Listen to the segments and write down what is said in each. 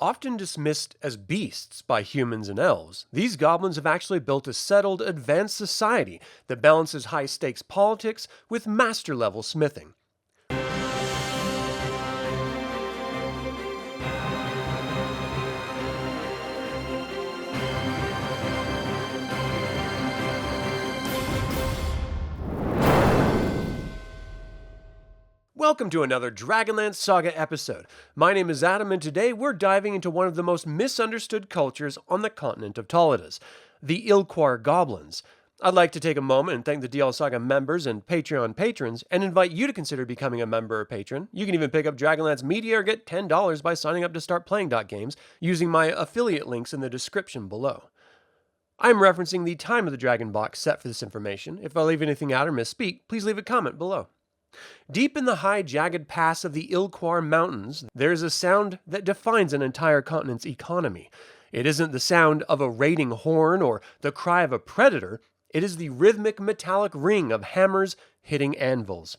Often dismissed as beasts by humans and elves, these goblins have actually built a settled, advanced society that balances high stakes politics with master level smithing. Welcome to another DragonLance Saga episode. My name is Adam, and today we're diving into one of the most misunderstood cultures on the continent of Taladas, the Ilquar Goblins. I'd like to take a moment and thank the DL Saga members and Patreon patrons, and invite you to consider becoming a member or patron. You can even pick up DragonLance Media or get $10 by signing up to start playing Games using my affiliate links in the description below. I'm referencing the Time of the Dragon box set for this information. If I leave anything out or misspeak, please leave a comment below. Deep in the high, jagged pass of the Ilquar Mountains, there is a sound that defines an entire continent's economy. It isn't the sound of a raiding horn or the cry of a predator. It is the rhythmic metallic ring of hammers hitting anvils.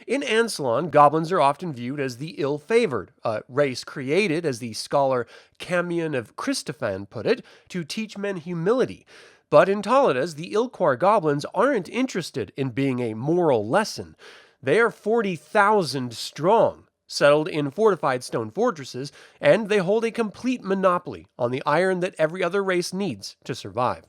In Ansalon, goblins are often viewed as the ill-favored, a race created, as the scholar Camoen of Kristophan put it, to teach men humility. But in Taladas, the Ilquar Goblins aren't interested in being a moral lesson. They are 40,000 strong, settled in fortified stone fortresses, and they hold a complete monopoly on the iron that every other race needs to survive.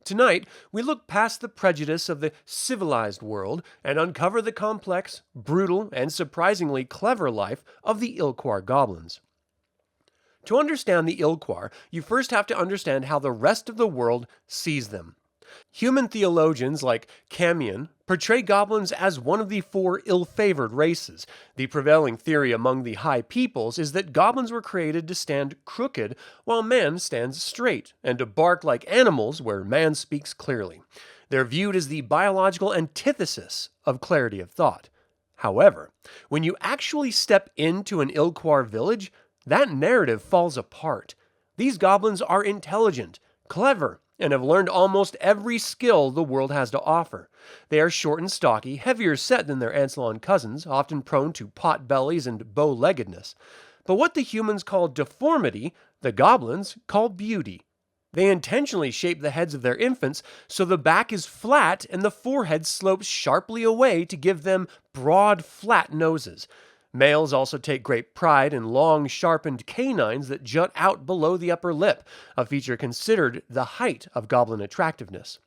Tonight, we look past the prejudice of the civilized world and uncover the complex, brutal, and surprisingly clever life of the Ilquar Goblins. To understand the Ilquar, you first have to understand how the rest of the world sees them. Human theologians like Camoen portray goblins as one of the four ill-favored races. The prevailing theory among the high peoples is that goblins were created to stand crooked while man stands straight, and to bark like animals where man speaks clearly. They're viewed as the biological antithesis of clarity of thought. However, when you actually step into an Ilquar village, that narrative falls apart. These goblins are intelligent, clever, and have learned almost every skill the world has to offer. They are short and stocky, heavier set than their Ansalon cousins, often prone to pot bellies and bow-leggedness. But what the humans call deformity, the goblins call beauty. They intentionally shape the heads of their infants so the back is flat and the forehead slopes sharply away to give them broad, flat noses. Males also take great pride in long, sharpened canines that jut out below the upper lip, a feature considered the height of goblin attractiveness.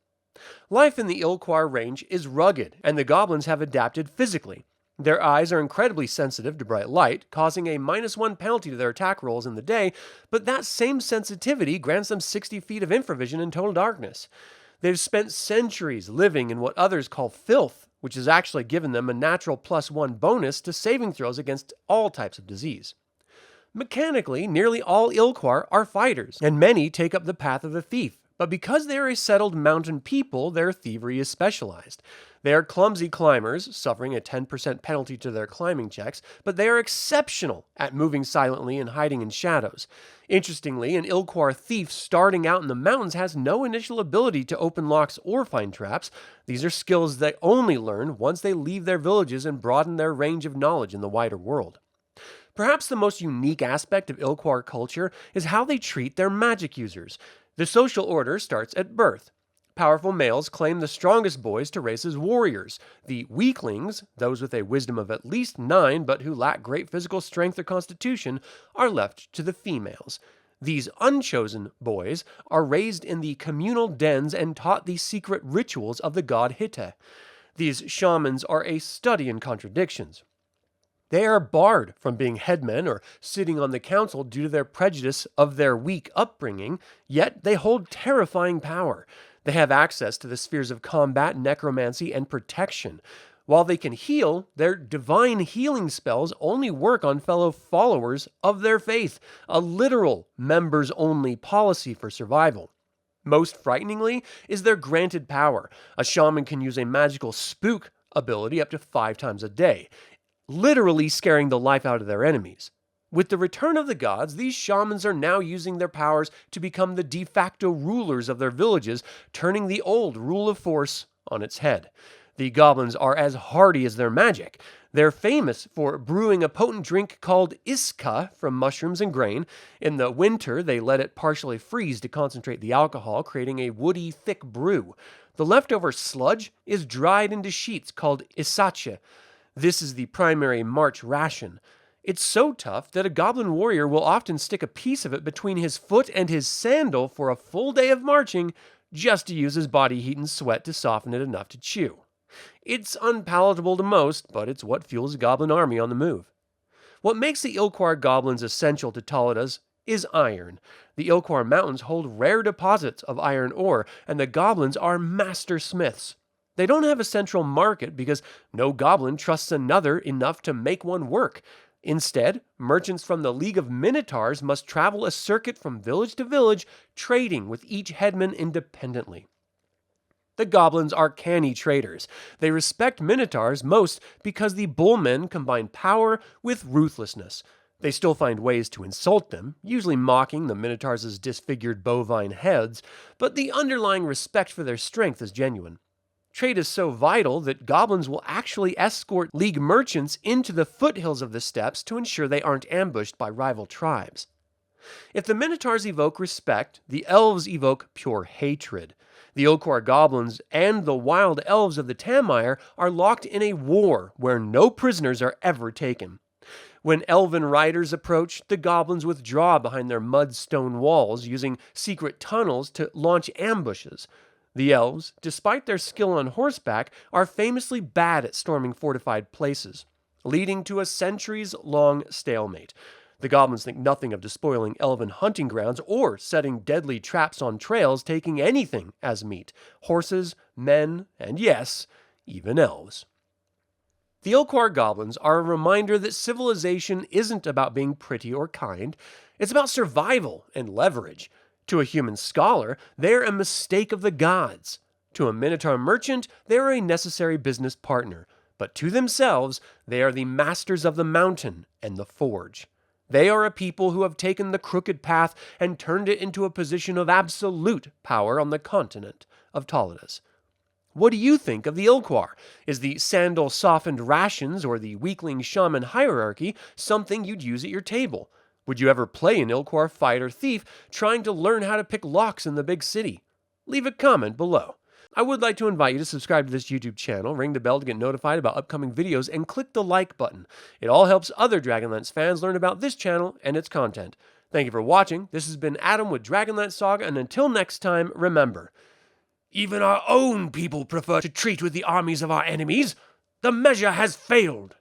Life in the Ilquar range is rugged, and the goblins have adapted physically. Their eyes are incredibly sensitive to bright light, causing a -1 penalty to their attack rolls in the day, but that same sensitivity grants them 60 feet of infravision in total darkness. They've spent centuries living in what others call filth, which has actually given them a natural +1 bonus to saving throws against all types of disease. Mechanically, nearly all Ilquar are fighters, and many take up the path of the thief. But because they are a settled mountain people, their thievery is specialized. They are clumsy climbers, suffering a 10% penalty to their climbing checks, but they are exceptional at moving silently and hiding in shadows. Interestingly, an Ilquar thief starting out in the mountains has no initial ability to open locks or find traps. These are skills they only learn once they leave their villages and broaden their range of knowledge in the wider world. Perhaps the most unique aspect of Ilquar culture is how they treat their magic users. The social order starts at birth. Powerful males claim the strongest boys to raise as warriors. The weaklings, those with a wisdom of at least 9 but who lack great physical strength or constitution, are left to the females. These unchosen boys are raised in the communal dens and taught the secret rituals of the god Hitte. These shamans are a study in contradictions. They are barred from being headmen or sitting on the council due to their prejudice of their weak upbringing, yet they hold terrifying power. They have access to the spheres of combat, necromancy, and protection. While they can heal, their divine healing spells only work on fellow followers of their faith, a literal members-only policy for survival. Most frighteningly is their granted power. A shaman can use a magical spook ability up to 5 times a day, literally scaring the life out of their enemies. With the return of the gods, these shamans are now using their powers to become the de facto rulers of their villages, turning the old rule of force on its head. The goblins are as hardy as their magic. They're famous for brewing a potent drink called iska from mushrooms and grain. In the winter, they let it partially freeze to concentrate the alcohol, creating a woody, thick brew. The leftover sludge is dried into sheets called isache. This is the primary March ration. It's so tough that a goblin warrior will often stick a piece of it between his foot and his sandal for a full day of marching just to use his body heat and sweat to soften it enough to chew. It's unpalatable to most, but it's what fuels a goblin army on the move. What makes the Ilquar Goblins essential to Taladas is iron. The Ilquar Mountains hold rare deposits of iron ore, and the goblins are master smiths. They don't have a central market because no goblin trusts another enough to make one work. Instead, merchants from the League of Minotaurs must travel a circuit from village to village, trading with each headman independently. The goblins are canny traders. They respect minotaurs most because the bullmen combine power with ruthlessness. They still find ways to insult them, usually mocking the minotaurs' disfigured bovine heads, but the underlying respect for their strength is genuine. Trade is so vital that goblins will actually escort League merchants into the foothills of the steppes to ensure they aren't ambushed by rival tribes. If the minotaurs evoke respect, the elves evoke pure hatred. The Ilquar Goblins and the wild elves of the Tamire are locked in a war where no prisoners are ever taken. When elven riders approach, the goblins withdraw behind their mud-stone walls, using secret tunnels to launch ambushes. The elves, despite their skill on horseback, are famously bad at storming fortified places, leading to a centuries-long stalemate. The goblins think nothing of despoiling elven hunting grounds or setting deadly traps on trails, taking anything as meat: horses, men, and yes, even elves. The Ilquar Goblins are a reminder that civilization isn't about being pretty or kind. It's about survival and leverage. To a human scholar, they're a mistake of the gods. To a Minotaur merchant, they're a necessary business partner. But to themselves, they are the masters of the mountain and the forge. They are a people who have taken the crooked path and turned it into a position of absolute power on the continent of Taladas. What do you think of the Ilquar? Is the sandal-softened rations or the weakling shaman hierarchy something you'd use at your table? Would you ever play an Ilquar fighter thief trying to learn how to pick locks in the big city? Leave a comment below. I would like to invite you to subscribe to this YouTube channel, ring the bell to get notified about upcoming videos, and click the like button. It all helps other DragonLance fans learn about this channel and its content. Thank you for watching. This has been Adam with DragonLance Saga, and until next time, remember, even our own people prefer to treat with the armies of our enemies. The measure has failed.